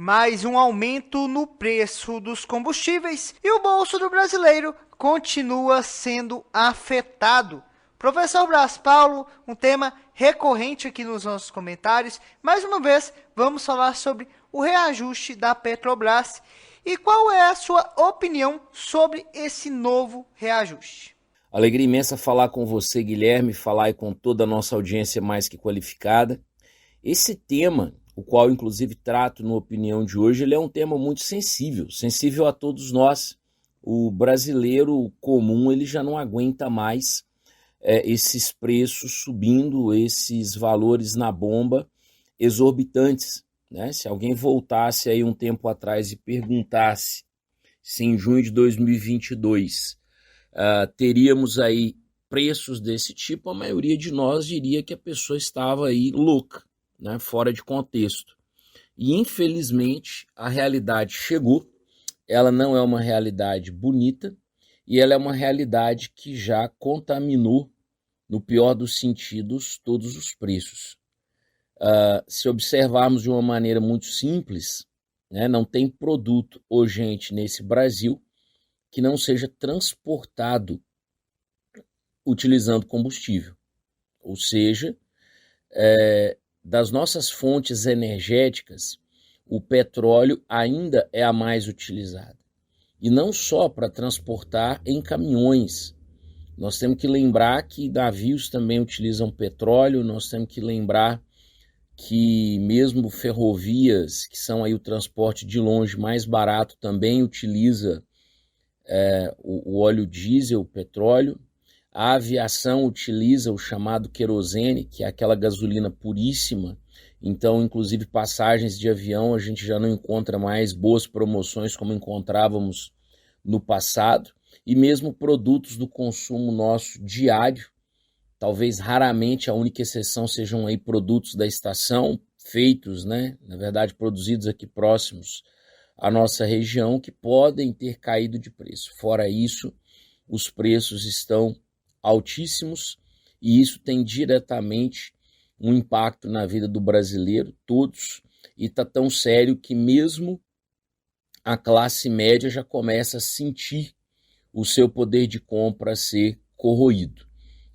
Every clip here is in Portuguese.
mais um aumento no preço dos combustíveis e o bolso do brasileiro continua sendo afetado. Professor Braz Paulo, um tema recorrente aqui nos nossos comentários. Mais uma vez, vamos falar sobre o reajuste da Petrobras. E qual é a sua opinião sobre esse novo reajuste? Alegria imensa falar com você, Guilherme, falar aí com toda a nossa audiência mais que qualificada. Esse tema, o qual inclusive trato na opinião de hoje, ele é um tema muito sensível a todos nós. O brasileiro comum, ele já não aguenta mais esses preços subindo, esses valores na bomba exorbitantes, né? Se alguém voltasse aí um tempo atrás e perguntasse se em junho de 2022 teríamos aí preços desse tipo, a maioria de nós diria que a pessoa estava aí louca, né? Fora de contexto. E infelizmente a realidade chegou, ela não é uma realidade bonita, e ela é uma realidade que já contaminou, no pior dos sentidos, todos os preços. Se observarmos de uma maneira muito simples, né, não tem produto urgente nesse Brasil que não seja transportado utilizando combustível. Ou seja, das nossas fontes energéticas, o petróleo ainda é a mais utilizada. E não só para transportar em caminhões. Nós temos que lembrar que navios também utilizam petróleo, nós temos que lembrar que mesmo ferrovias, que são aí o transporte de longe mais barato, também utiliza o óleo diesel, o petróleo. A aviação utiliza o chamado querosene, que é aquela gasolina puríssima. Então, inclusive, passagens de avião a gente já não encontra mais boas promoções como encontrávamos no passado. E mesmo produtos do consumo nosso diário, talvez raramente, a única exceção sejam aí produtos da estação, feitos, né, na verdade, produzidos aqui próximos à nossa região, que podem ter caído de preço. Fora isso, os preços estão altíssimos e isso tem diretamente um impacto na vida do brasileiro, todos, e está tão sério que mesmo a classe média já começa a sentir o seu poder de compra ser corroído.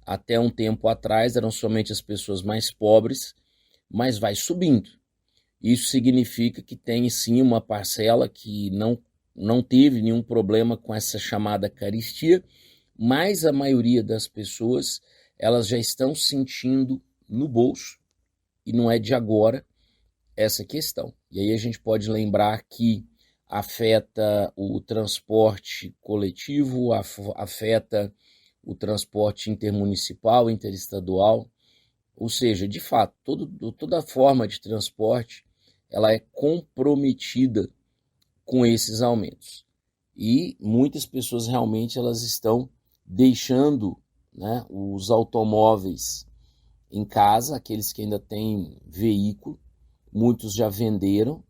Até um tempo atrás eram somente as pessoas mais pobres, mas vai subindo. Isso significa que tem sim uma parcela que não teve nenhum problema com essa chamada carestia, mas a maioria das pessoas, elas já estão sentindo no bolso, e não é de agora essa questão. E aí a gente pode lembrar que afeta o transporte coletivo, afeta o transporte intermunicipal, interestadual, ou seja, de fato, toda forma de transporte ela é comprometida com esses aumentos. E muitas pessoas realmente elas estão deixando, né, os automóveis em casa, aqueles que ainda têm veículo, muitos já venderam,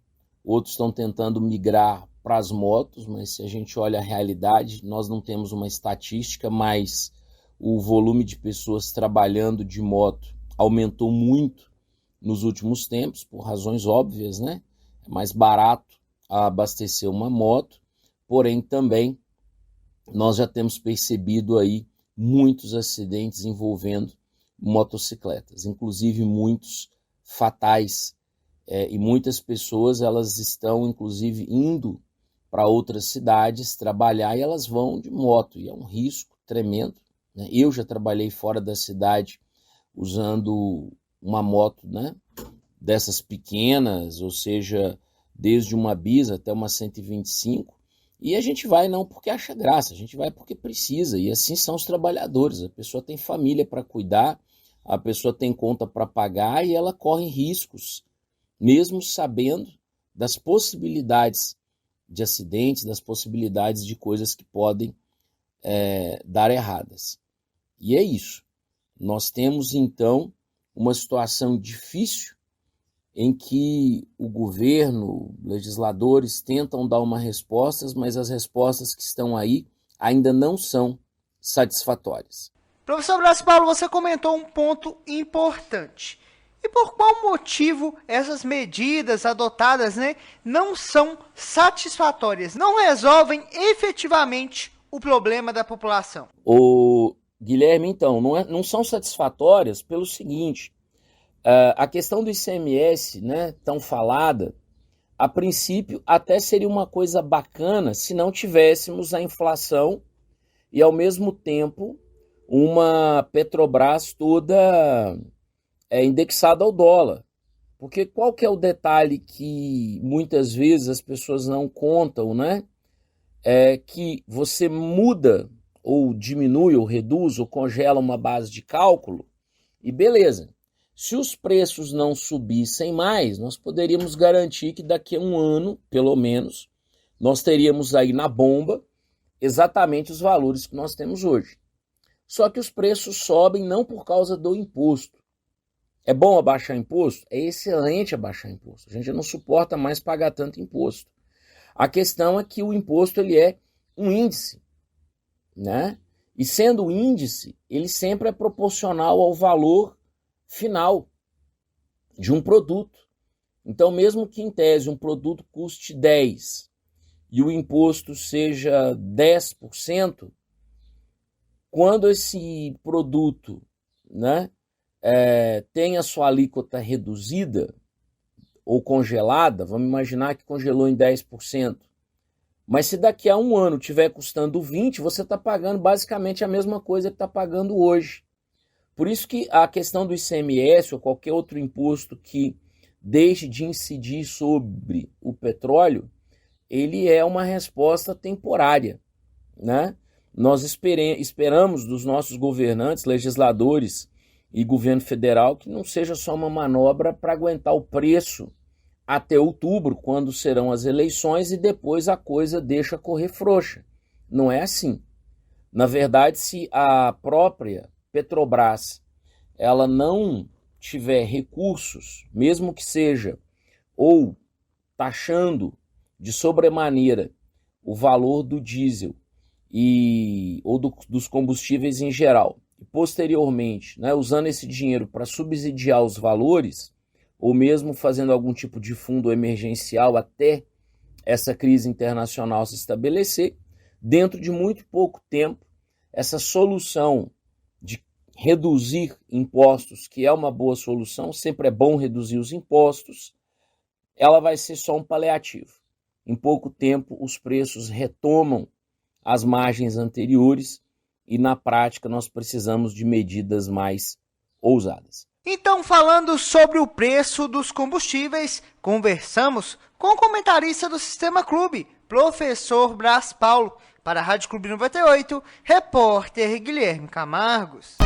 outros estão tentando migrar para as motos, mas se a gente olha a realidade, nós não temos uma estatística, mas o volume de pessoas trabalhando de moto aumentou muito nos últimos tempos, por razões óbvias, né? É mais barato abastecer uma moto, porém também nós já temos percebido aí muitos acidentes envolvendo motocicletas, inclusive muitos fatais, e muitas pessoas elas estão inclusive indo para outras cidades trabalhar e elas vão de moto, e é um risco tremendo, né? Eu já trabalhei fora da cidade usando uma moto, né, dessas pequenas, ou seja, desde uma Bis até uma 125, e a gente vai não porque acha graça, a gente vai porque precisa, e assim são os trabalhadores, a pessoa tem família para cuidar, a pessoa tem conta para pagar e ela corre riscos, mesmo sabendo das possibilidades de acidentes, das possibilidades de coisas que podem dar erradas. E é isso. Nós temos, então, uma situação difícil em que o governo, legisladores tentam dar uma resposta, mas as respostas que estão aí ainda não são satisfatórias. Professor Braz Paulo, você comentou um ponto importante. E por qual motivo essas medidas adotadas, né, não são satisfatórias, não resolvem efetivamente o problema da população? O Guilherme, então, não são satisfatórias pelo seguinte, a questão do ICMS, né, tão falada, a princípio até seria uma coisa bacana se não tivéssemos a inflação e ao mesmo tempo uma Petrobras toda indexada ao dólar. Porque qual que é o detalhe que muitas vezes as pessoas não contam, né? É que você muda ou diminui ou reduz ou congela uma base de cálculo e beleza. Se os preços não subissem mais, nós poderíamos garantir que daqui a um ano, pelo menos, nós teríamos aí na bomba exatamente os valores que nós temos hoje. Só que os preços sobem não por causa do imposto. É bom abaixar imposto? É excelente abaixar imposto. A gente não suporta mais pagar tanto imposto. A questão é que o imposto ele é um índice, né? E sendo índice, ele sempre é proporcional ao valor final de um produto. Então, mesmo que em tese um produto custe 10 e o imposto seja 10%, quando esse produto, né, tem a sua alíquota reduzida ou congelada, vamos imaginar que congelou em 10%, mas se daqui a um ano estiver custando 20%, você está pagando basicamente a mesma coisa que está pagando hoje. Por isso que a questão do ICMS ou qualquer outro imposto que deixe de incidir sobre o petróleo, ele é uma resposta temporária, né? Nós esperamos dos nossos governantes, legisladores e governo federal que não seja só uma manobra para aguentar o preço até outubro, quando serão as eleições, e depois a coisa deixa correr frouxa. Não é assim. Na verdade, se a própria Petrobras ela não tiver recursos, mesmo que seja ou taxando de sobremaneira o valor do diesel ou dos combustíveis em geral, e posteriormente, né, usando esse dinheiro para subsidiar os valores, ou mesmo fazendo algum tipo de fundo emergencial até essa crise internacional se estabelecer, dentro de muito pouco tempo, essa solução de reduzir impostos, que é uma boa solução, sempre é bom reduzir os impostos, ela vai ser só um paliativo. Em pouco tempo, os preços retomam as margens anteriores e, na prática, nós precisamos de medidas mais ousadas. Então, falando sobre o preço dos combustíveis, conversamos com o comentarista do Sistema Clube, professor Brás Paulo. Para a Rádio Clube 98, repórter Guilherme Camargos.